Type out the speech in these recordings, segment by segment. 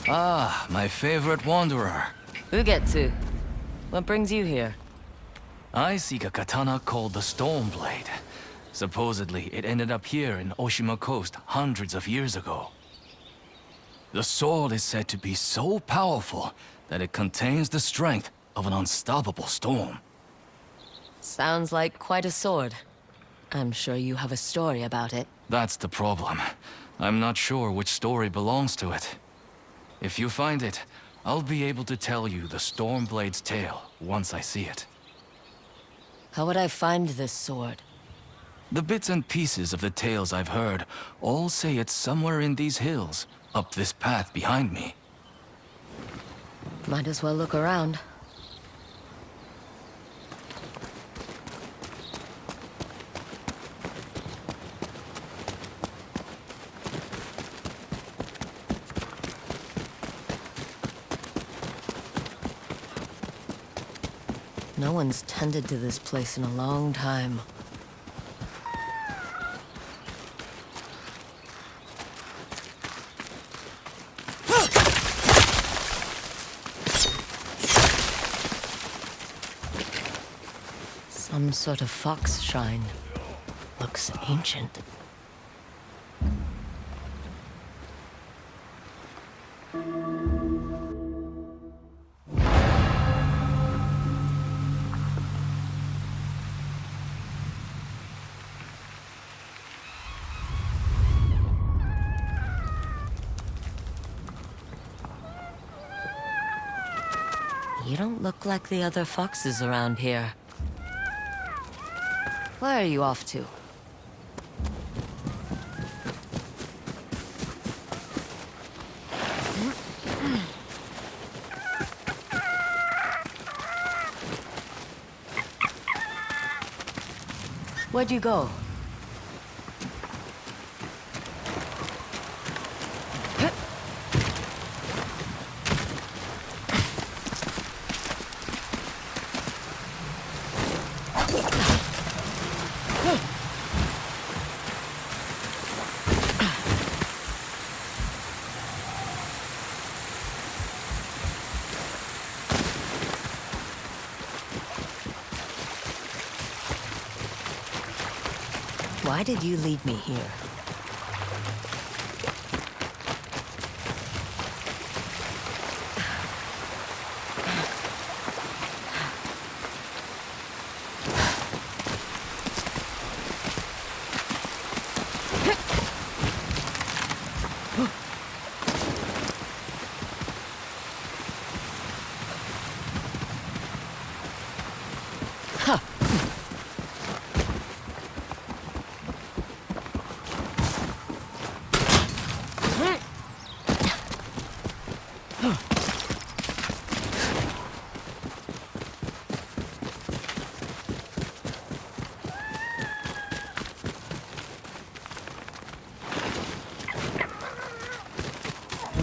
Ah, my favorite wanderer. Ugetsu. What brings you here? I seek a katana called the Storm Blade. Supposedly, it ended up here in Oshima Coast hundreds of years ago. The sword is said to be so powerful that it contains the strength of an unstoppable storm. Sounds like quite a sword. I'm sure you have a story about it. That's the problem. I'm not sure which story belongs to it. If you find it, I'll be able to tell you the Stormblade's tale once I see it. How would I find this sword? The bits and pieces of the tales I've heard all say it's somewhere in these hills, up this path behind me. Might as well look around. No one's tended to this place in a long time. Some sort of fox shrine. Looks ancient. You don't look like the other foxes around here. Where are you off to? Where'd you go? Why did you lead me here?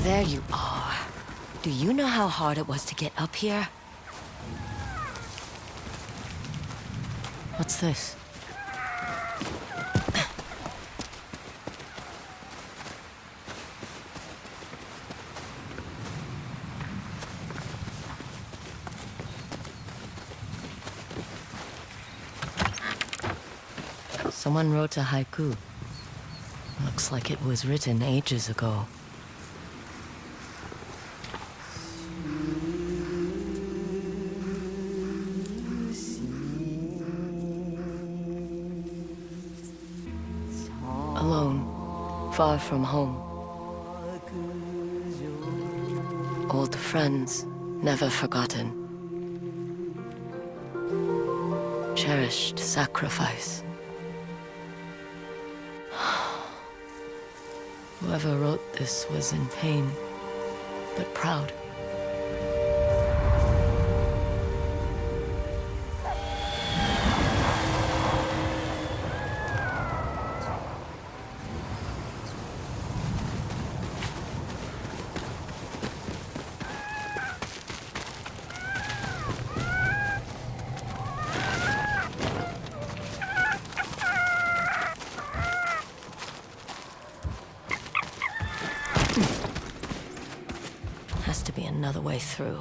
There you are. Do you know how hard it was to get up here? What's this? Someone wrote a haiku. Looks like it was written ages ago. Alone, far from home. Old friends, never forgotten. Cherished sacrifice. Whoever wrote this was in pain, but proud. be another way through.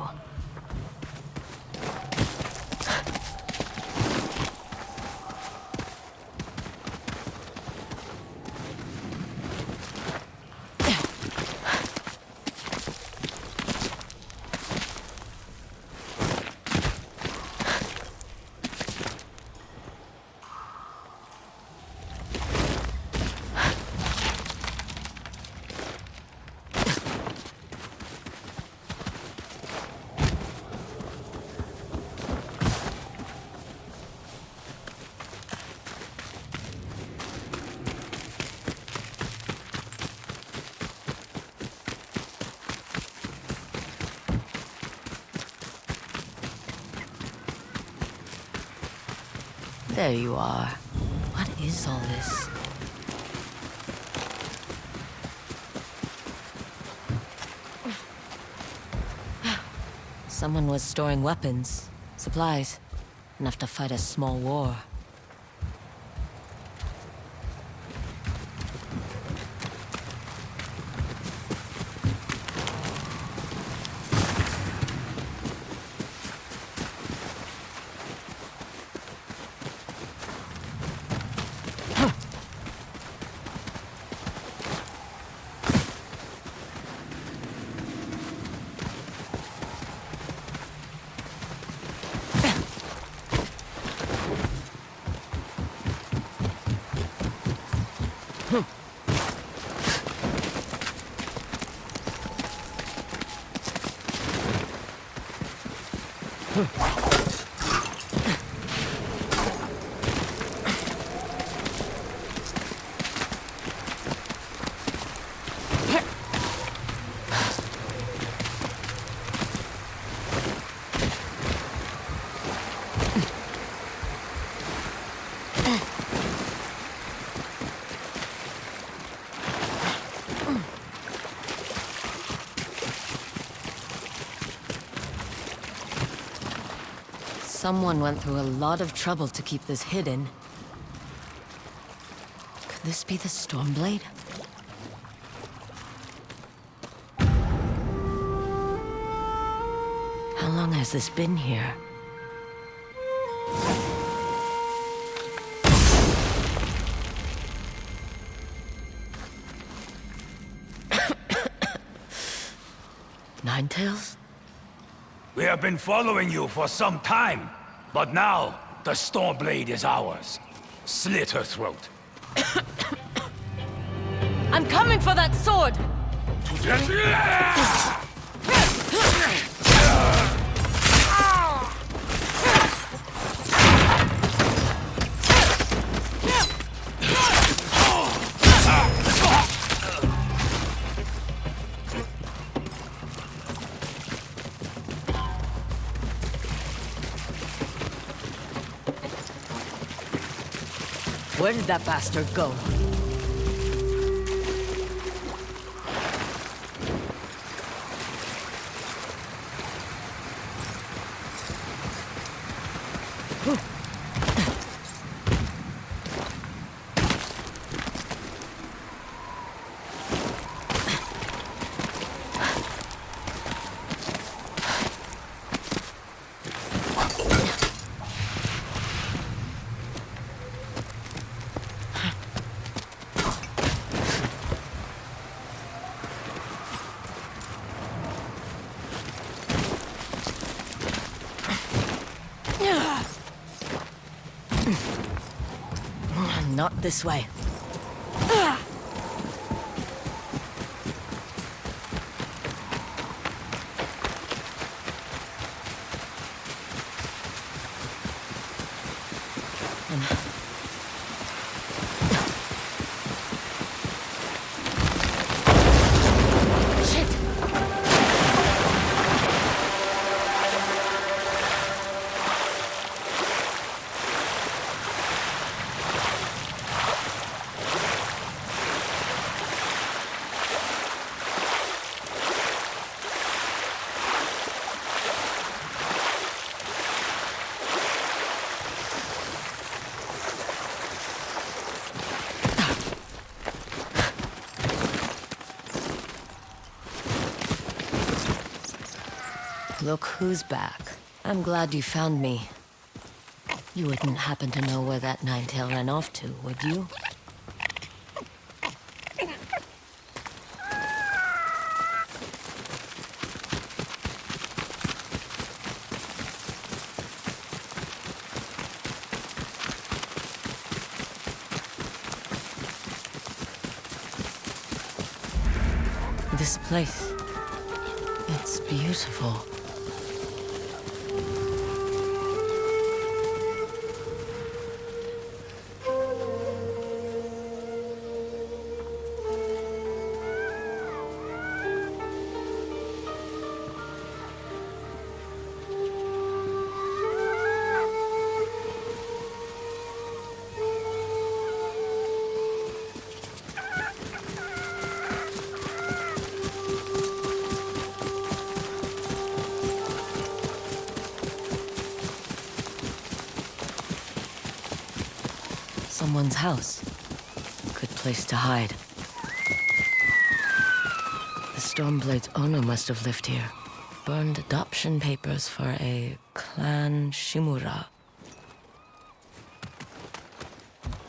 There you are. What is all this? Someone was storing weapons, supplies, enough to fight a small war. Someone went through a lot of trouble to keep this hidden. Could this be the Stormblade? How long has this been here? Ninetales? We have been following you for some time, but now the Stormblade is ours. Slit her throat. I'm coming for that sword! Where did that bastard go? Not this way. Look who's back. I'm glad you found me. You wouldn't happen to know where that nine-tail ran off to, would you? This place, it's beautiful. Someone's house. Good place to hide. The Stormblade's owner must have lived here. Burned adoption papers for a clan Shimura.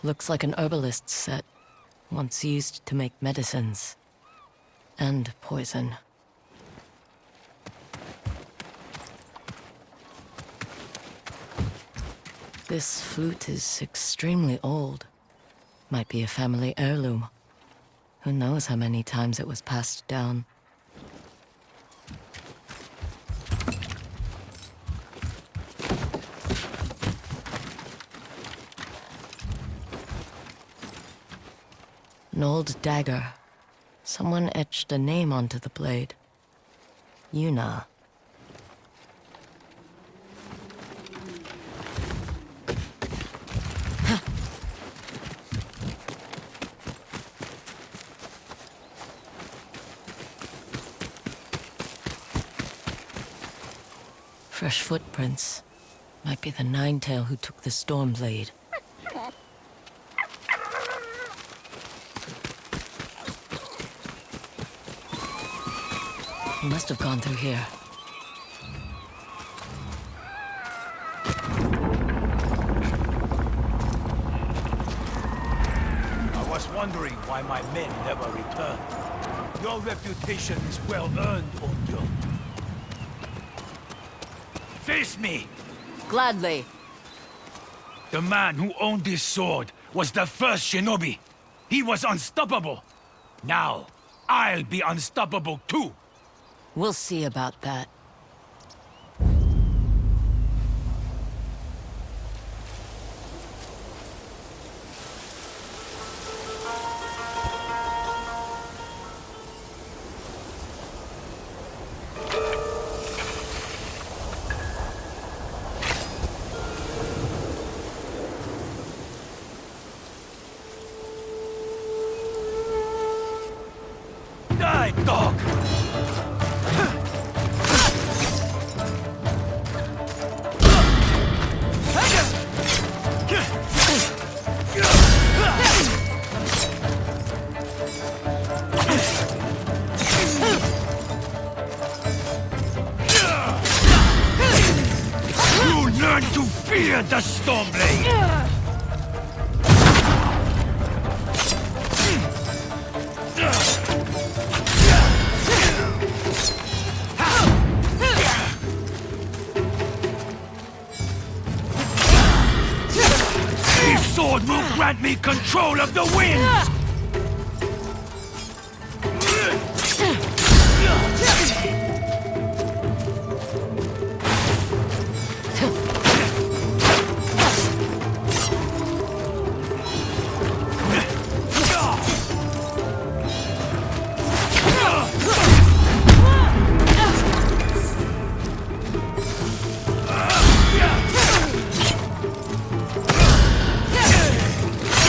Looks like an herbalist's set, once used to make medicines. And poison. This flute is extremely old. Might be a family heirloom. Who knows how many times it was passed down. An old dagger. Someone etched a name onto the blade. Yuna. Fresh footprints. Might be the Nine-Tail who took the Stormblade. He must have gone through here. I was wondering why my men never returned. Your reputation is well earned, Onyo. Face me! Gladly. The man who owned this sword was the first shinobi. He was unstoppable. Now, I'll be unstoppable too. We'll see about that. Die, dog! You learn to fear the Stormblade! This sword will grant me control of the winds!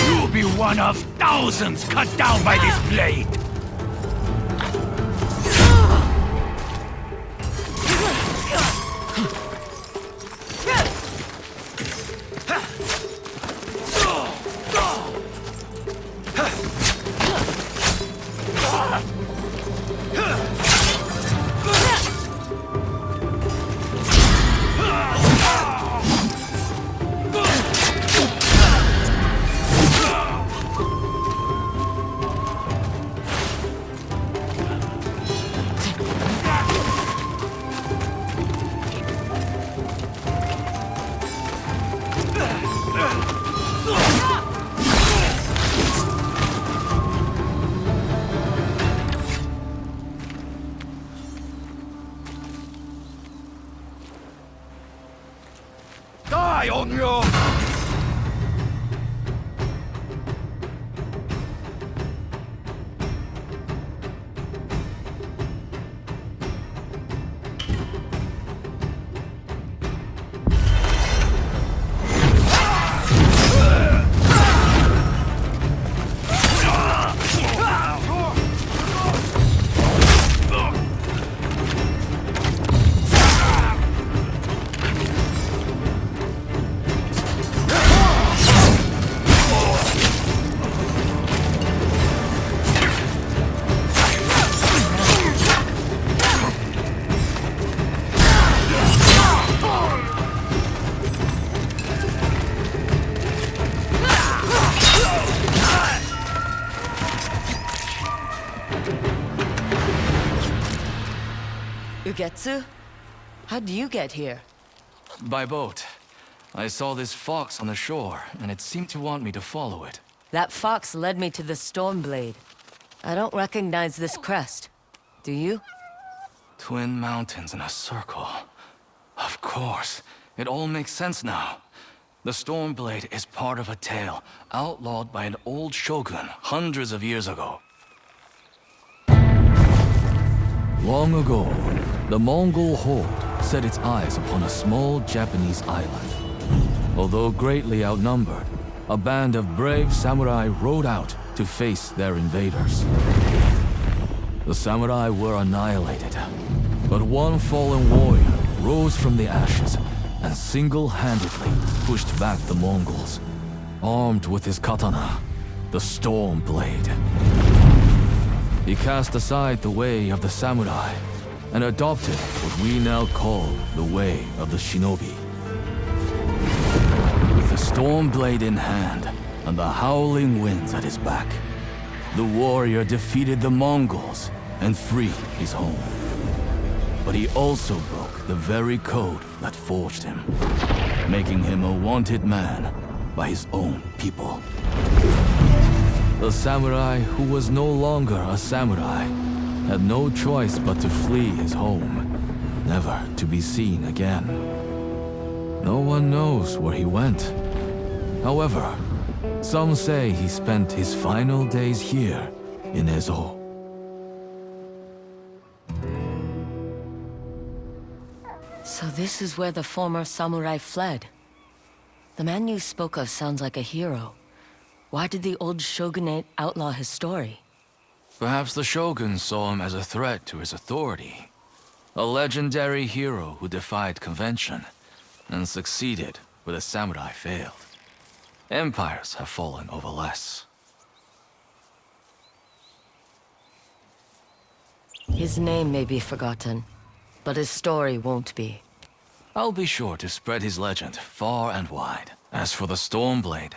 You'll be one of thousands cut down by this blade! Ugetsu? How'd you get here? By boat. I saw this fox on the shore, and it seemed to want me to follow it. That fox led me to the Stormblade. I don't recognize this crest. Do you? Twin mountains in a circle. Of course. It all makes sense now. The Stormblade is part of a tale outlawed by an old shogun hundreds of years ago. Long ago, the Mongol horde set its eyes upon a small Japanese island. Although greatly outnumbered, a band of brave samurai rode out to face their invaders. The samurai were annihilated, but one fallen warrior rose from the ashes and single-handedly pushed back the Mongols, armed with his katana, the Stormblade. He cast aside the way of the samurai and adopted what we now call the way of the shinobi. With the Stormblade in hand and the howling winds at his back, the warrior defeated the Mongols and freed his home. But he also broke the very code that forged him, making him a wanted man by his own people. The samurai who was no longer a samurai had no choice but to flee his home, never to be seen again. No one knows where he went. However, some say he spent his final days here in Ezo. So this is where the former samurai fled. The man you spoke of sounds like a hero. Why did the old shogunate outlaw his story? Perhaps the shogun saw him as a threat to his authority. A legendary hero who defied convention and succeeded where the samurai failed. Empires have fallen over less. His name may be forgotten, but his story won't be. I'll be sure to spread his legend far and wide. As for the Stormblade,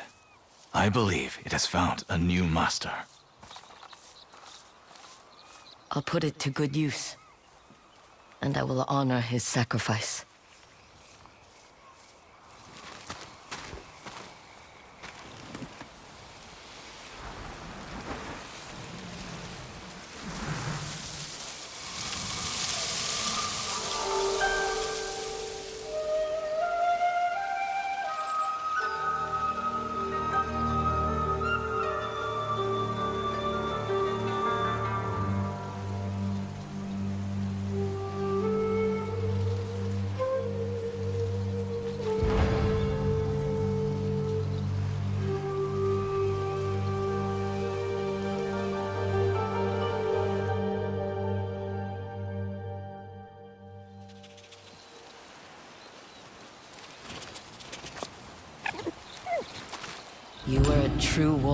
I believe it has found a new master. I'll put it to good use, and I will honor his sacrifice. You were a true warrior.